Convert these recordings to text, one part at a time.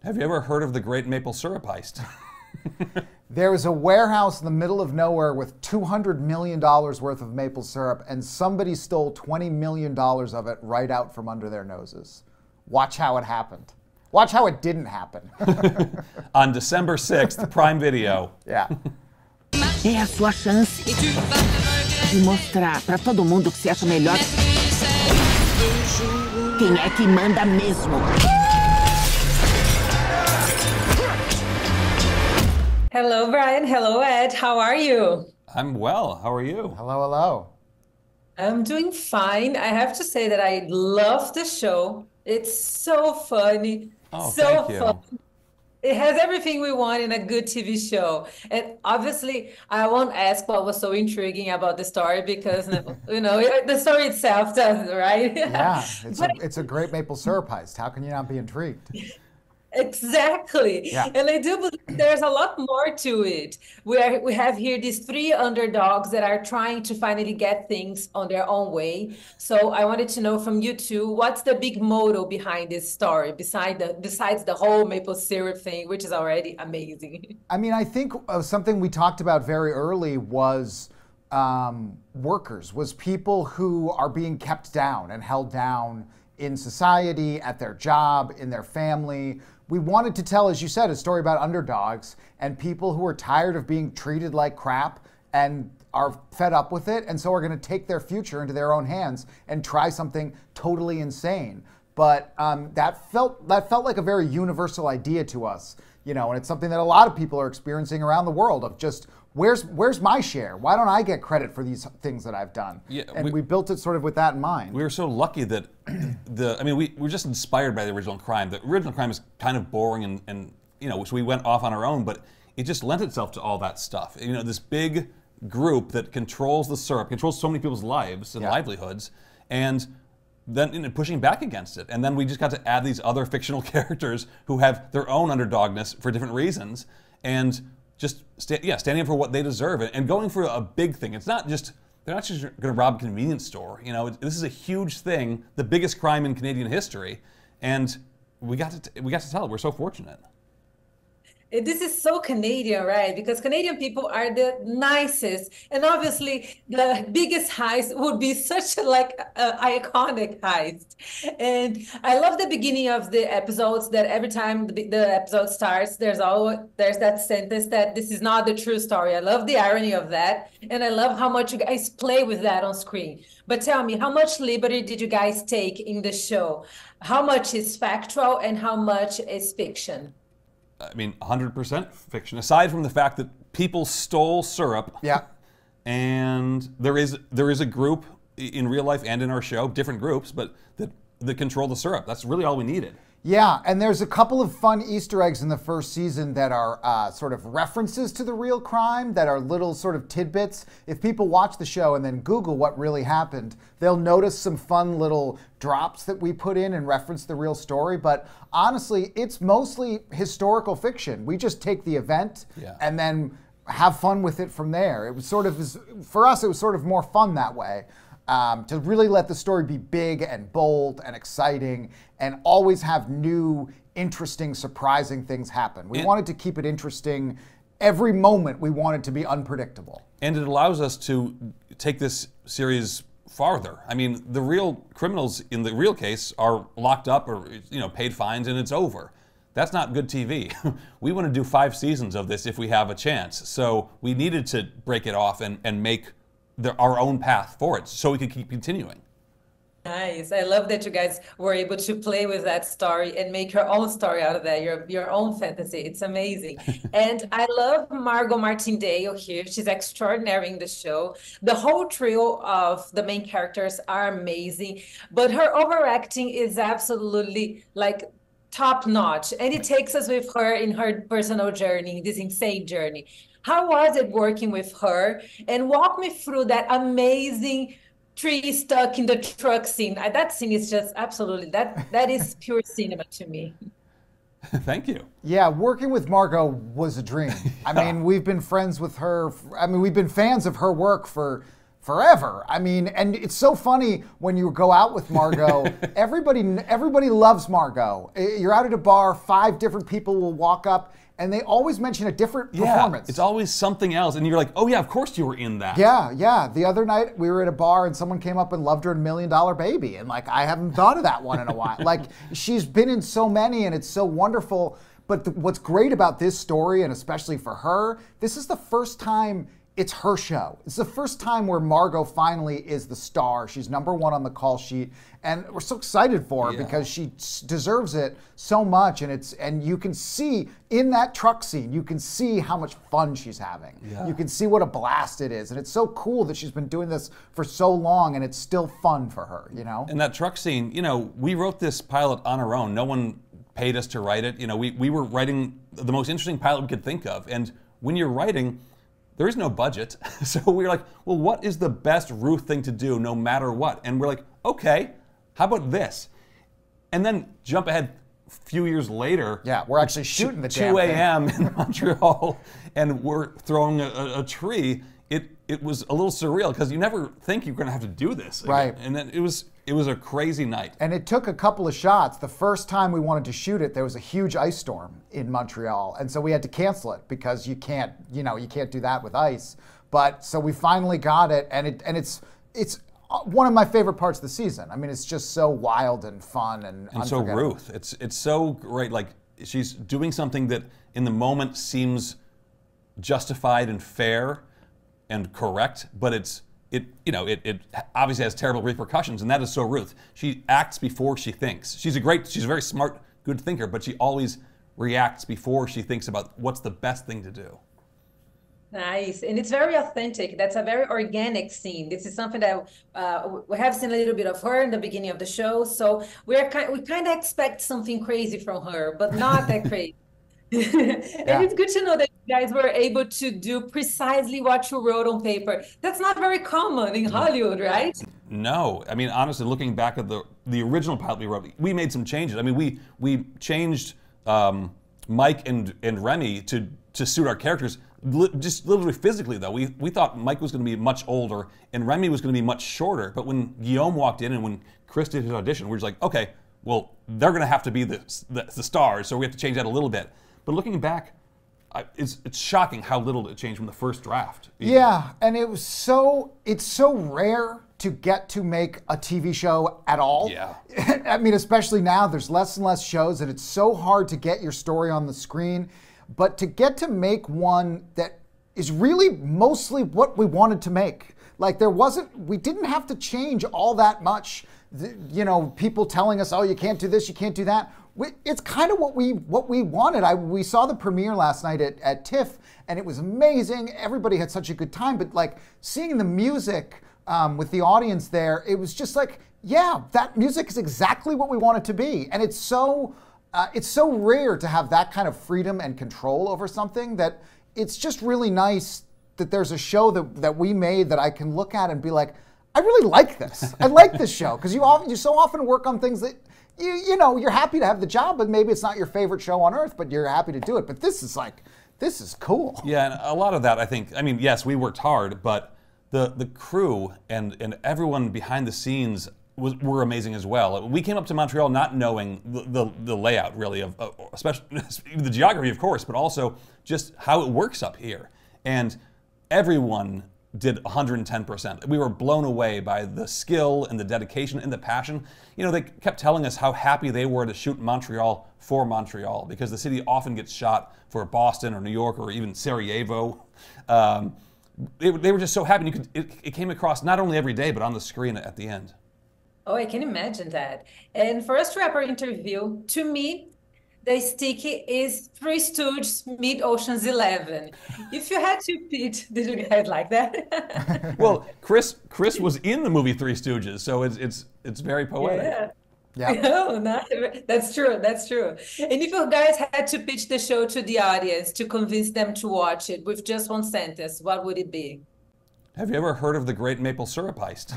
Have you ever heard of the Great Maple Syrup Heist? There was a warehouse in the middle of nowhere with $200 million worth of maple syrup, and somebody stole $20 million of it right out from under their noses. Watch how it happened. Watch how it didn't happen. On December 6th, Prime Video. Yeah. É a sua chance de mostrar pra todo mundo que você acha melhor quem é que manda mesmo. Hello, Brian. Hello, Ed. How are you? I'm well. How are you? Hello, hello. I'm doing fine. I have to say that I love the show. It's so funny. Oh, so thank you. fun. It has everything we want in a good TV show. And obviously, I won't ask what was so intriguing about the story because, you know, the story itself does, right? Yeah, it's a great maple syrup heist. How can you not be intrigued? Exactly. Yeah. And I do believe there's a lot more to it. We have here these three underdogs that are trying to finally get things on their own way. So I wanted to know from you two, what's the big motto behind this story besides the whole maple syrup thing, which is already amazing? I mean, I think something we talked about very early was workers, was people who are being kept down and held down in society, at their job, in their family. We wanted to tell, as you said, a story about underdogs and people who are tired of being treated like crap and are fed up with it, and so are going to take their future into their own hands and try something totally insane. But that felt like a very universal idea to us, you know, and it's something that a lot of people are experiencing around the world of just, where's my share? Why don't I get credit for these things that I've done? Yeah, and we built it sort of with that in mind. We were so lucky that we were just inspired by the original crime. The original crime is kind of boring and you know, so we went off on our own, but it just lent itself to all that stuff. You know, this big group that controls the syrup, controls so many people's lives and livelihoods, and then pushing back against it. And then we just got to add these other fictional characters who have their own underdogness for different reasons, and just standing up for what they deserve and going for a big thing. It's not just, they're not just going to rob a convenience store. You know, this is a huge thing, the biggest crime in Canadian history, and we got to tell it. We're so fortunate. This is so Canadian, right? Because Canadian people are the nicest, and obviously the biggest heist would be such a iconic heist. And I love the beginning of the episodes that every time the episode starts, there's that sentence that this is not the true story. I love the irony of that, and I love how much you guys play with that on screen. But tell me, how much liberty did you guys take in the show? How much is factual and how much is fiction? I mean, 100% fiction. Aside from the fact that people stole syrup, and there is a group in real life and in our show, different groups, but that control the syrup. That's really all we needed. Yeah, and there's a couple of fun Easter eggs in the first season that are sort of references to the real crime, that are little sort of tidbits. If people watch the show and then Google what really happened, they'll notice some fun little drops that we put in and reference the real story. But honestly, it's mostly historical fiction. We just take the event and then have fun with it from there. It was sort of, for us, it was sort of more fun that way. To really let the story be big and bold and exciting and always have new, interesting, surprising things happen. We wanted to keep it interesting. Every moment we wanted to be unpredictable. And it allows us to take this series farther. I mean, the real criminals in the real case are locked up or, you know, paid fines and it's over. That's not good TV. We want to do 5 seasons of this if we have a chance. So we needed to break it off and make our own path for it so we could keep continuing. Nice. I love that you guys were able to play with that story and make your own story out of that, your own fantasy. It's amazing. And I love Margot Martindale here. She's extraordinary in the show. The whole trio of the main characters are amazing, but her overacting is absolutely like top notch. And it takes us with her in her personal journey, this insane journey. How was it working with her? And walk me through that amazing tree stuck in the truck scene. That scene is just absolutely, that is pure cinema to me. Thank you. Yeah, working with Margot was a dream. I mean, we've been friends with her. I mean, we've been fans of her work for forever. I mean, and it's so funny when you go out with Margot. everybody loves Margot. You're out at a bar, 5 different people will walk up, and they always mention a different performance. It's always something else, and you're like, oh yeah, of course you were in that. Yeah. The other night we were at a bar and someone came up and loved her in $1 Million Baby, and like I haven't thought of that one in a while. Like she's been in so many, and it's so wonderful. But what's great about this story, and especially for her, this is the first time it's her show. It's the first time where Margot finally is the star. She's #1 on the call sheet, and we're so excited for her because she deserves it so much. And you can see in that truck scene, you can see how much fun she's having. You can see what a blast it is, and it's so cool that she's been doing this for so long, and it's still fun for her. You know. And that truck scene, you know, we wrote this pilot on our own. No one paid us to write it. You know, we were writing the most interesting pilot we could think of, and when you're writing, there is no budget. So we were like, well, what is the best Ruth thing to do no matter what? And we're like, okay, how about this? And then jump ahead a few years later. Yeah, we're actually shooting the 2 a.m. in Montreal, and we're throwing a tree. It was a little surreal because you never think you're going to have to do this again. Right. And then it was a crazy night. And it took a couple of shots. The first time we wanted to shoot it, there was a huge ice storm in Montreal, and so we had to cancel it because you can't do that with ice. But so we finally got it, and it's one of my favorite parts of the season. I mean, it's just so wild and fun and so Ruth. It's so great. Like she's doing something that in the moment seems justified and fair and correct, but it obviously has terrible repercussions, and that is so Ruth. She acts before she thinks. She's a very smart, good thinker, but she always reacts before she thinks about what's the best thing to do. Nice, and it's very authentic. That's a very organic scene. This is something that we have seen a little bit of her in the beginning of the show, so we kind of expect something crazy from her, but not that crazy. And it's good to know that you guys were able to do precisely what you wrote on paper. That's not very common in Hollywood, right? No, I mean, honestly, looking back at the original pilot we wrote, we made some changes. I mean, we changed Mike and Remy to suit our characters, just literally physically though. We thought Mike was going to be much older and Remy was going to be much shorter, but when Guillaume walked in and when Chris did his audition, we were just like, okay, well, they're going to have to be the stars, so we have to change that a little bit. But looking back, it's shocking how little it changed from the first draft. Yeah, and it's so rare to get to make a TV show at all. Yeah. I mean, especially now, there's less and less shows, and it's so hard to get your story on the screen. But to get to make one that is really mostly what we wanted to make. Like we didn't have to change all that much. You know, people telling us, oh, you can't do this, you can't do that. It's kind of what we wanted. We saw the premiere last night at TIFF, and it was amazing. Everybody had such a good time, but like seeing the music with the audience there, it was just like, yeah, that music is exactly what we want it to be. And it's so rare to have that kind of freedom and control over something that it's just really nice that there's a show that we made that I can look at and be like, I really like this. I like this show, because you so often work on things that you know, you're happy to have the job, but maybe it's not your favorite show on earth, but you're happy to do it. But this is cool. Yeah, and a lot of that, I think, I mean, yes, we worked hard, but the crew and everyone behind the scenes were amazing as well. We came up to Montreal not knowing the layout, really, of especially the geography, of course, but also just how it works up here. And everyone did 110%. We were blown away by the skill and the dedication and the passion. You know, they kept telling us how happy they were to shoot Montreal for Montreal, because the city often gets shot for Boston or New York or even Sarajevo. They were just so happy. It came across not only every day, but on the screen at the end. Oh, I can imagine that. And for us to wrap our interview, to me, the sticky is Three Stooges meet Ocean's 11. If you had to pitch, did you guys like that? Well, Chris was in the movie Three Stooges, so it's very poetic. Yeah. Oh, no, that's true. That's true. And if you guys had to pitch the show to the audience to convince them to watch it with just one sentence, what would it be? Have you ever heard of the Great Maple Syrup Heist?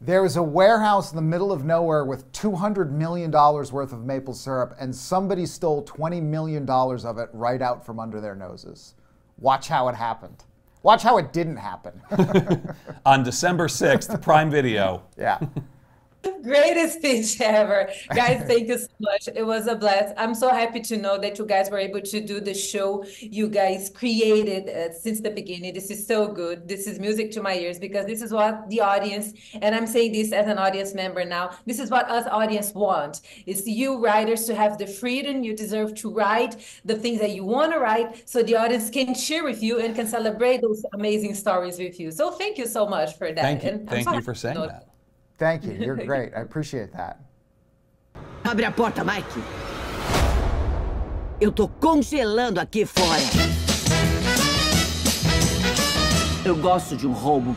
There was a warehouse in the middle of nowhere with $200 million worth of maple syrup, and somebody stole $20 million of it right out from under their noses. Watch how it happened. Watch how it didn't happen. On December 6th, Prime Video. Yeah. Greatest speech ever. Guys, thank you so much. It was a blast. I'm so happy to know that you guys were able to do the show you guys created since the beginning. This is so good. This is music to my ears because this is what the audience, and I'm saying this as an audience member now, this is what us audience want. It's you writers to have the freedom you deserve to write the things that you want to write so the audience can cheer with you and can celebrate those amazing stories with you. So thank you so much for that. Thank you. And Thank you for saying that. Thank you. You're great. I appreciate that. Abre a porta, Mike. Eu tô congelando aqui fora. Eu gosto de um roubo.